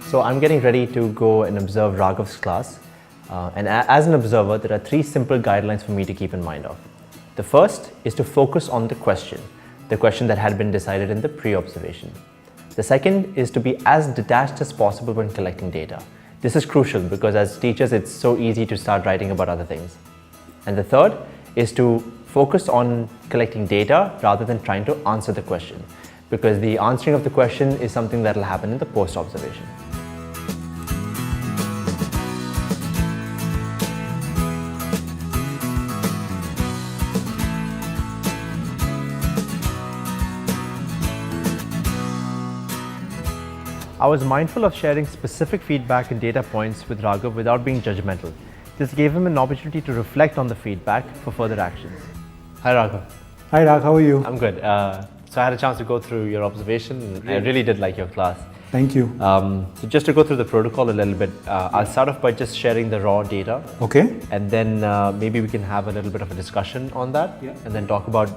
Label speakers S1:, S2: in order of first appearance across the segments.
S1: So I'm getting ready to go and observe Raghav's class. As an observer, there are 3 simple guidelines for me to keep in mind of. The first is to focus on the question that had been decided in the pre-observation. The second is to be as detached as possible when collecting data. This is crucial because as teachers, it's so easy to start writing about other things. And the third is to focus on collecting data rather than trying to answer the question, because the answering of the question is something that will happen in the post-observation. I was mindful of sharing specific feedback and data points with Raghav without being judgmental. This gave him an opportunity to reflect on the feedback for further actions. Hi Raghav.
S2: Hi Raghav, how are you?
S1: I'm good. So I had a chance to go through your observation and I really did like your class.
S2: Thank you.
S1: So just to go through the protocol a little bit, I'll start off by just sharing the raw data.
S2: Okay.
S1: And then maybe we can have a little bit of a discussion on that and then talk about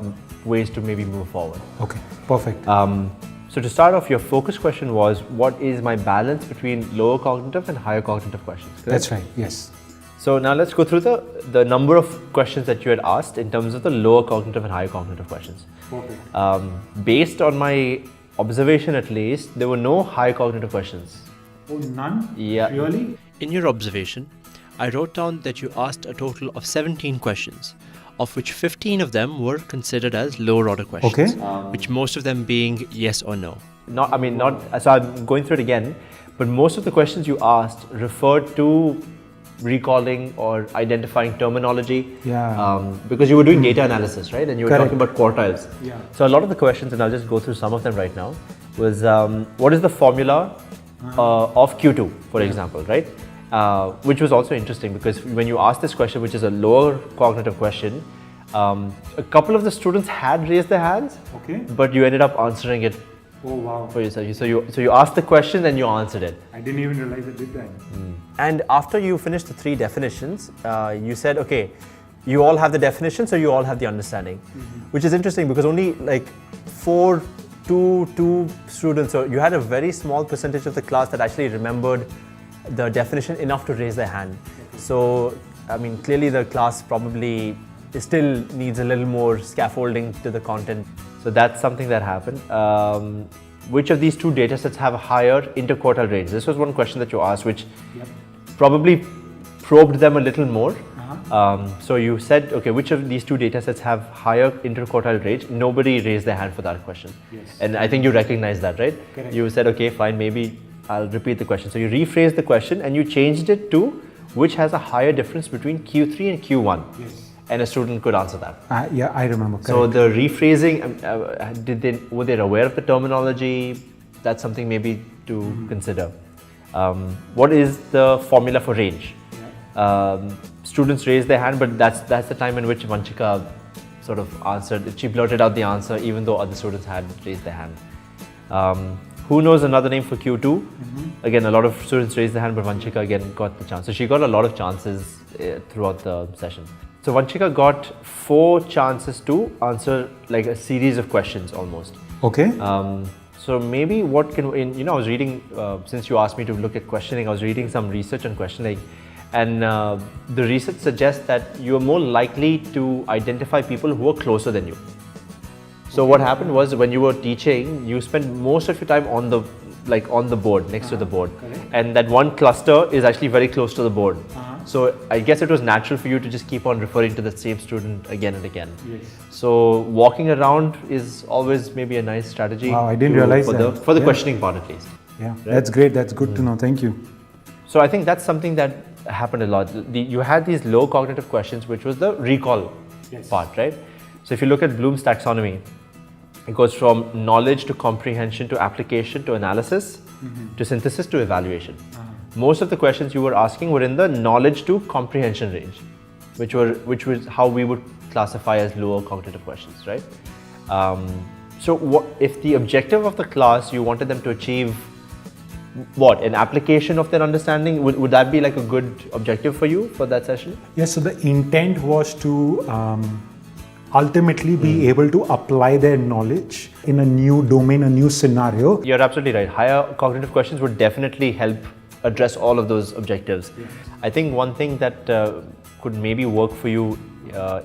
S1: ways to maybe move forward.
S2: Okay, perfect.
S1: So to start off, your focus question was, what is my balance between lower cognitive and higher cognitive questions? Correct?
S2: That's right, yes.
S1: So now let's go through the number of questions that you had asked in terms of the lower cognitive and higher cognitive questions.
S2: Perfect.
S1: Based on my observation at least, there were no higher cognitive questions.
S2: Oh, none?
S1: Yeah.
S2: Really?
S3: In your observation, I wrote down that you asked a total of 17 questions, of which 15 of them were considered as lower order questions, which most of them being yes or no.
S1: So I'm going through it again, but most of the questions you asked referred to recalling or identifying terminology. Because you were doing data analysis, right? And you were
S2: Correct.
S1: talking about quartiles.
S2: Yeah.
S1: So a lot of the questions, and I'll just go through some of them right now, was what is the formula of Q2, for example, right? Which was also interesting because when you asked this question, which is a lower cognitive question, a couple of the students had raised their hands, but you ended up answering it
S2: Oh, wow.
S1: for yourself. So you asked the question and you answered it.
S2: I didn't even realize I did that.
S1: And after you finished the 3 definitions, you said, okay, you all have the definition, so you all have the understanding, which is interesting because only like 2 students, so you had a very small percentage of the class that actually remembered the definition enough to raise their hand. So, clearly the class probably still needs a little more scaffolding to the content. So that's something that happened. Which of these 2 data sets have a higher interquartile range? This was one question that you asked, which probably probed them a little more. So you said, okay, which of these 2 data sets have higher interquartile range? Nobody raised their hand for that question.
S2: Yes.
S1: And I think you recognize that, right?
S2: Correct.
S1: You said, okay, fine, maybe I'll repeat the question. So you rephrased the question and you changed it to which has a higher difference between Q3 and Q1.
S2: Yes.
S1: And a student could answer that.
S2: Yeah, I remember. Correct.
S1: So the rephrasing, were they aware of the terminology? That's something maybe to consider. What is the formula for range? Students raised their hand, but that's the time in which Vanchika sort of answered. She blurted out the answer even though other students had raised their hand. Who knows another name for Q2? Again, a lot of students raised their hand, but Vanchika again got the chance. So she got a lot of chances throughout the session. So Vanchika got 4 chances to answer like a series of questions almost.
S2: Okay.
S1: So maybe what can, I was reading, since you asked me to look at questioning, I was reading some research on questioning, and the research suggests that you are more likely to identify people who are closer than you. So what happened was when you were teaching, you spent most of your time on the board, next to the board.
S2: Correct.
S1: And that one cluster is actually very close to the board. So I guess it was natural for you to just keep on referring to the same student again and again.
S2: Yes.
S1: So walking around is always maybe a nice strategy.
S2: Wow, I didn't realize that.
S1: For the questioning part at least.
S2: Yeah, that's great. That's good to know. Thank you.
S1: So I think that's something that happened a lot. You had these low cognitive questions, which was the recall part, right? So if you look at Bloom's taxonomy, it goes from knowledge to comprehension to application to analysis to synthesis to evaluation. Most of the questions you were asking were in the knowledge to comprehension range, which was how we would classify as lower cognitive questions, right? So what if the objective of the class, you wanted them to achieve what, an application of their understanding? Would that be like a good objective for you for that session?
S2: Yes, so the intent was to ultimately be able to apply their knowledge in a new domain, a new scenario.
S1: You're absolutely right. Higher cognitive questions would definitely help address all of those objectives. I think one thing that could maybe work for you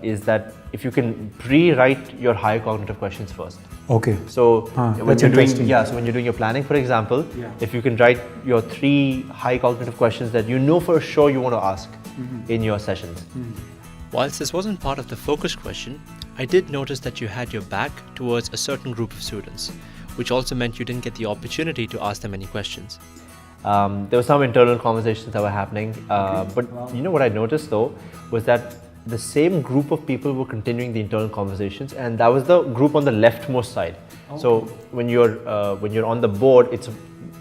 S1: is that if you can pre-write your higher cognitive questions first.
S2: Okay.
S1: So when
S2: that's
S1: you're doing
S2: interesting.
S1: so when you're doing your planning, for example, if you can write your 3 high cognitive questions that you know for sure you want to ask in your sessions.
S3: Whilst this wasn't part of the focus question, I did notice that you had your back towards a certain group of students, which also meant you didn't get the opportunity to ask them any questions.
S1: There were some internal conversations that were happening, but you know what I noticed though was that the same group of people were continuing the internal conversations, and that was the group on the leftmost side. So when you're on the board, it's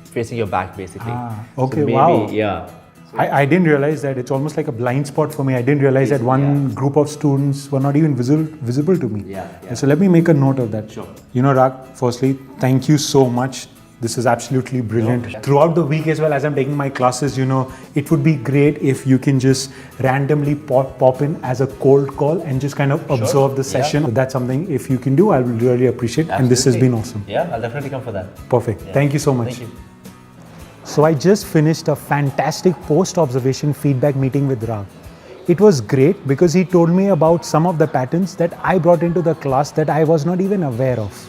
S1: facing your back basically.
S2: Okay,
S1: so maybe,
S2: wow.
S1: Yeah.
S2: I didn't realize that. It's almost like a blind spot for me. I didn't realize that one group of students were not even visible to me.
S1: Yeah.
S2: So let me make a note of that.
S1: Sure.
S2: You know, Rag, firstly, thank you so much. This is absolutely brilliant. Throughout the week as well, as I'm taking my classes, you know, it would be great if you can just randomly pop in as a cold call and just kind of observe the session. So that's something, if you can do, I will really appreciate.
S1: Absolutely.
S2: And this has been awesome.
S1: Yeah, I'll definitely come for that.
S2: Perfect. Thank you so much.
S1: Thank you.
S2: So I just finished a fantastic post-observation feedback meeting with Rag. It was great because he told me about some of the patterns that I brought into the class that I was not even aware of.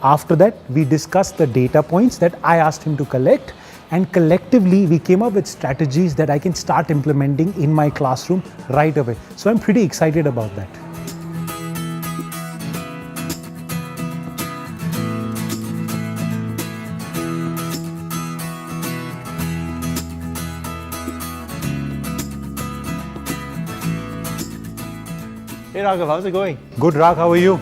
S2: After that, we discussed the data points that I asked him to collect, and collectively we came up with strategies that I can start implementing in my classroom right away. So I'm pretty excited about that.
S1: Hey Raghav, how's it going?
S2: Good, Rag, how are you?